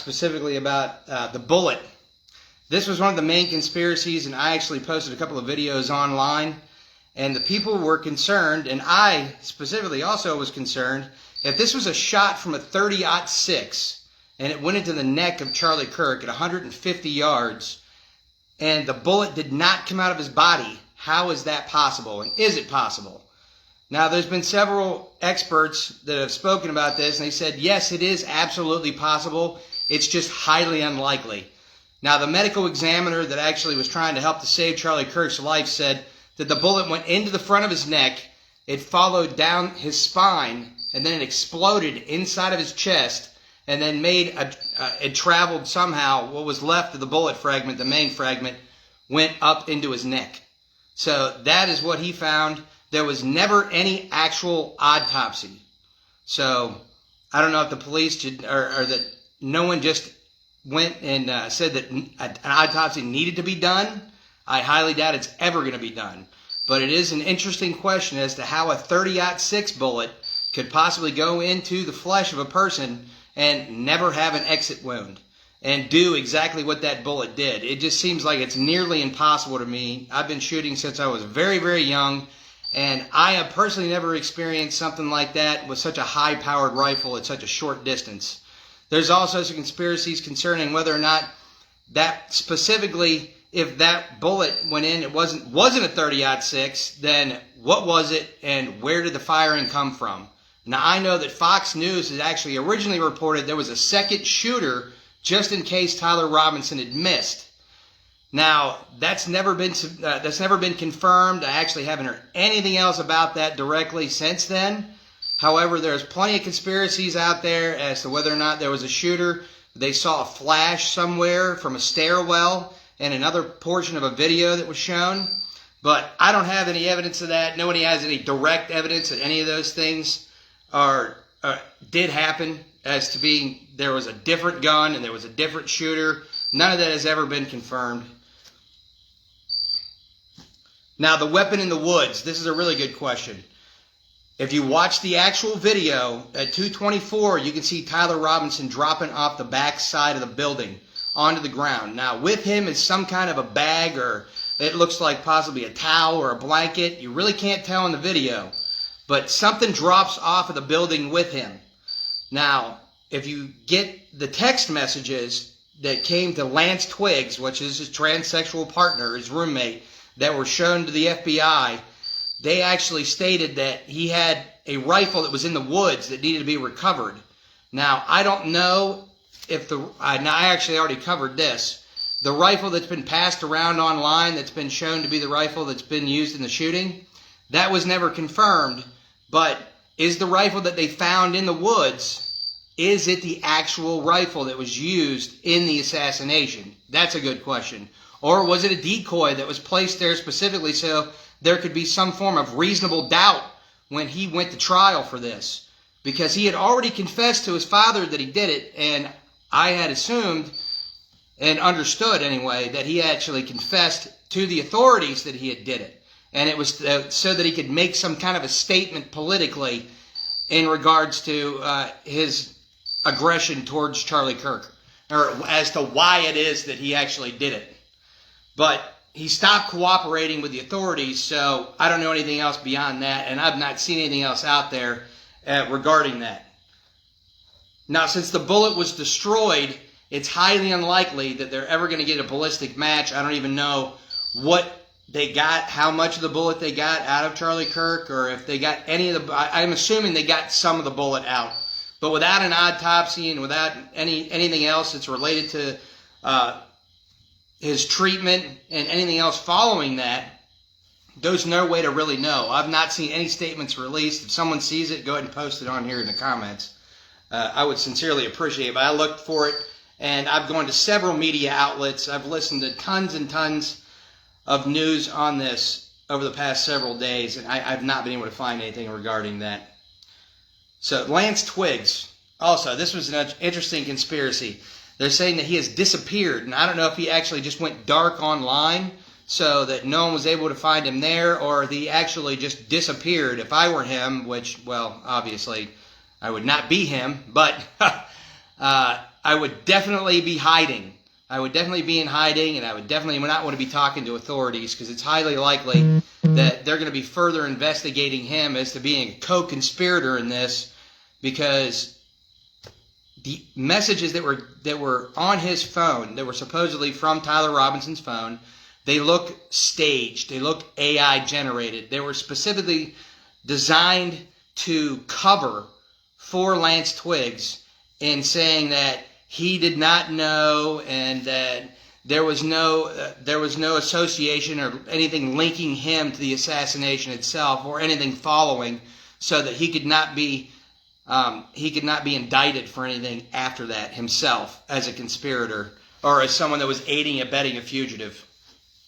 Specifically about the bullet. This was one of the main conspiracies, and I actually posted a couple of videos online, and the people were concerned, and I specifically also was concerned, if this was a shot from a .30-06 and it went into the neck of Charlie Kirk at 150 yards and the bullet did not come out of his body, how is that possible, and is it possible? Now, there's been several experts that have spoken about this, and they said, yes, it is absolutely possible. It's just highly unlikely. Now, the medical examiner that actually was trying to help to save Charlie Kirk's life said that the bullet went into the front of his neck, it followed down his spine, and then it exploded inside of his chest, and then it traveled somehow. What was left of the bullet fragment, the main fragment, went up into his neck. So that is what he found. There was never any actual autopsy. So I don't know if the police or that no one just went and said that an autopsy needed to be done. I highly doubt it's ever going to be done. But it is an interesting question as to how a .30-06 bullet could possibly go into the flesh of a person and never have an exit wound and do exactly what that bullet did. It just seems like it's nearly impossible to me. I've been shooting since I was very, very young, and I have personally never experienced something like that with such a high-powered rifle at such a short distance. There's also some conspiracies concerning whether or not that specifically, if that bullet went in, it wasn't a .30-06, then what was it and where did the firing come from? Now, I know that Fox News has actually originally reported there was a second shooter just in case Tyler Robinson had missed. Now, that's never been confirmed. I actually haven't heard anything else about that directly since then. However, there's plenty of conspiracies out there as to whether or not there was a shooter. They saw a flash somewhere from a stairwell and another portion of a video that was shown. But I don't have any evidence of that. Nobody has any direct evidence that any of those things did happen, as to being there was a different gun and there was a different shooter. None of that has ever been confirmed. Now, the weapon in the woods. This is a really good question. If you watch the actual video, at 2:24, you can see Tyler Robinson dropping off the back side of the building onto the ground. Now, with him is some kind of a bag, or it looks like possibly a towel or a blanket. You really can't tell in the video. But something drops off of the building with him. Now, if you get the text messages that came to Lance Twiggs, which is his transsexual partner, his roommate, that were shown to the FBI, they actually stated that he had a rifle that was in the woods that needed to be recovered. Now, I don't know if now I actually already covered this. The rifle that's been passed around online that's been shown to be the rifle that's been used in the shooting, that was never confirmed. But is the rifle that they found in the woods, is it the actual rifle that was used in the assassination? That's a good question. Or was it a decoy that was placed there specifically so there could be some form of reasonable doubt when he went to trial for this? Because he had already confessed to his father that he did it, and I had assumed and understood anyway that he actually confessed to the authorities that he had did it. And it was so that he could make some kind of a statement politically in regards to his aggression towards Charlie Kirk, or as to why it is that he actually did it. But he stopped cooperating with the authorities, so I don't know anything else beyond that, and I've not seen anything else out there regarding that. Now, since the bullet was destroyed, it's highly unlikely that they're ever going to get a ballistic match. I don't even know what they got, how much of the bullet they got out of Charlie Kirk, or if they got any of the... I'm assuming they got some of the bullet out. But without an autopsy and without anything else that's related to his treatment and anything else following that, there's no way to really know. I've not seen any statements released. If someone sees it, go ahead and post it on here in the comments. I would sincerely appreciate it. But I looked for it, and I've gone to several media outlets. I've listened to tons and tons of news on this over the past several days, and I've not been able to find anything regarding that. So, Lance Twiggs, also, this was an interesting conspiracy. They're saying that he has disappeared, and I don't know if he actually just went dark online so that no one was able to find him there, or if he actually just disappeared. If I were him, which, well, obviously, I would not be him, but I would definitely be hiding. I would definitely be in hiding, and I would definitely not want to be talking to authorities, because it's highly likely that they're going to be further investigating him as to being a co-conspirator in this, because the messages that were on his phone, that were supposedly from Tyler Robinson's phone, they look staged. They look AI generated. They were specifically designed to cover for Lance Twiggs in saying that he did not know, and that there was no association or anything linking him to the assassination itself, or anything following, so that he could not be indicted for anything after that himself as a conspirator, or as someone that was aiding and abetting a fugitive.